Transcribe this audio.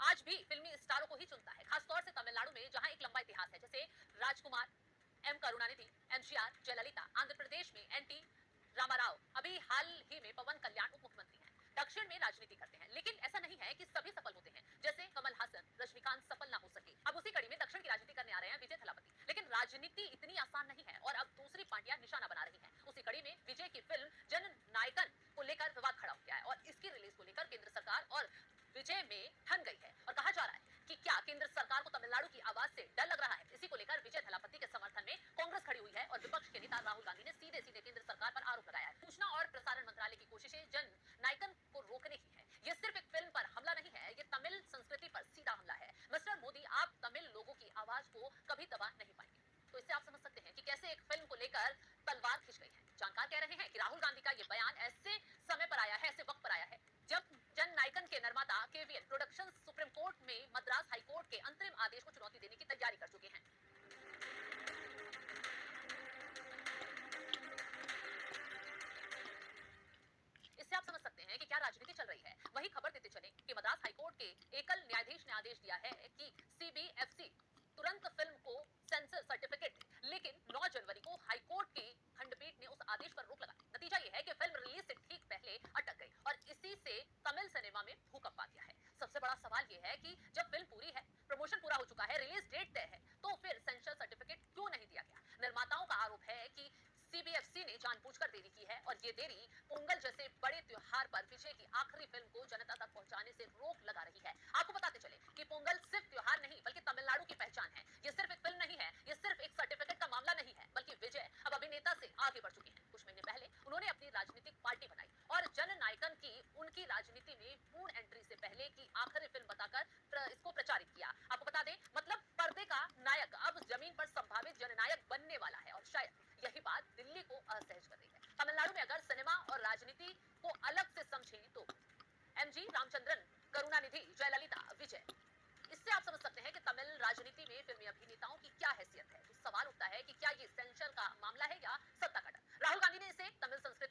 आज भी फिल्मी स्टारों को ही चुनता है, खासतौर से तमिलनाडु में जहां एक लंबा इतिहास है, जैसे राजकुमार, एम करुणानिधि, एमजीआर, जयललिता। आंध्र प्रदेश में एनटी रामाराव, अभी हाल ही में पवन कल्याण उप मुख्यमंत्री हैं। दक्षिण में राजनीति करते हैं, लेकिन ऐसा नहीं है कि सभी सफल होते हैं। जैसे कमल हासन, रजनीकांत सफल ना हो सके। अब उसी कड़ी में दक्षिण की राजनीति करने आ रहे हैं विजय थलापति। लेकिन राजनीति इतनी आसान नहीं है और अब दूसरी पार्टियां निशाना बना रही हैं। उसी कड़ी में विजय की फिल्म जन नायकन को लेकर विवाद खड़ा हो गया है और इसकी रिलीज को लेकर केंद्र सरकार और विजय में ठन गई है और कहा जा रहा है कि क्या केंद्र सरकार को तमिलनाडु की आवाज से डर लग रहा है। इसी को लेकर विजय थलापति के समर्थन में कांग्रेस खड़ी हुई है और विपक्ष के नेता राहुल गांधी ने सीधे सीधे केंद्र सरकार पर आरोप लगाया है। सूचना और प्रसारण मंत्रालय की कोशिशें जन नायकन को रोकने की है। ये सिर्फ एक फिल्म पर हमला नहीं है, ये तमिल संस्कृति पर सीधा हमला है। मिस्टर मोदी, आप तमिल लोगों की आवाज को कभी दबा नहीं पाएंगे। तो इससे आप समझ सकते हैं कि कैसे एक फिल्म को लेकर तलवार खिंच गई है। जानकार कह रहे हैं कि राहुल गांधी का ये बयान ऐसे समय पर आया है, ऐसे वक्त पर आया है जब जन नायकन के निर्माता केवीएन प्रोडक्शंस सुप्रीम कोर्ट में मद्रास हाई कोर्ट के अंतरिम आदेश को चुनौती देने की तैयारी कर चुके हैं। इससे आप समझ सकते हैं कि क्या राजनीति चल रही है। वही खबर देते चले कि मद्रास हाईकोर्ट के एकल न्यायाधीश ने आदेश दिया है कि सीबीएफसी तुरंत फिल्म को सेंसर सर्टिफिकेट दे। लेकिन 9 जनवरी को हाईकोर्ट की खंडपीठ ने उस आदेश पर रोक लगाई। नतीजा यह है कि फिल्म रिलीज से ठीक पहले अटक गई और इसी से तमिल सिनेमा में भूकंप आ गया है। सबसे बड़ा सवाल यह है कि जब फिल्म पूरी है, प्रमोशन पूरा हो चुका है, रिलीज डेट तय है, तो फिर सेंसर सर्टिफिकेट क्यों नहीं दिया गया। निर्माताओं का आरोप है कि सीबीएफसी ने जानबूझकर देरी की है और ये देरी पोंगल जैसे बड़े त्योहार पर विजय की आखिरी फिल्म को जनता तक पहुंचाने से रोक लगा रही है। आपको बताते चले कि पोंगल सिर्फ त्योहार नहीं बल्कि तमिलनाडु की पहचान है। ये सिर्फ एक फिल्म नहीं है, ये सिर्फ एक सर्टिफिकेट का मामला नहीं है, बल्कि विजय अब अभिनेता से आगे बढ़ चुके हैं। कुछ महीने पहले उन्होंने अपनी राजनीतिक पार्टी बनाई और जन नायकन की उनकी राजनीति में पूर्ण एंट्री से पहले की आखिरी फिल्म बताकर इसको प्रचारित किया। आपको बता दें, मतलब पर्दे का नायक अब जमीन पर संभावित जननायक बनने वाला है और शायद यही बात दिल्ली को असहज कर रही है। तमिलनाडु में अगर सिनेमा और राजनीति को अलग से समझें तो एमजी रामचंद्रन, करुणानिधि, जयललिता, विजय। इससे आप समझ सकते हैं कि तमिल राजनीति में फिल्मी अभिनेताओं की क्या हैसियत है। तो सवाल उठता है कि क्या ये सेंसर का मामला है या सत्ता का डर। राहुल गांधी ने इसे तमिल संस्कृति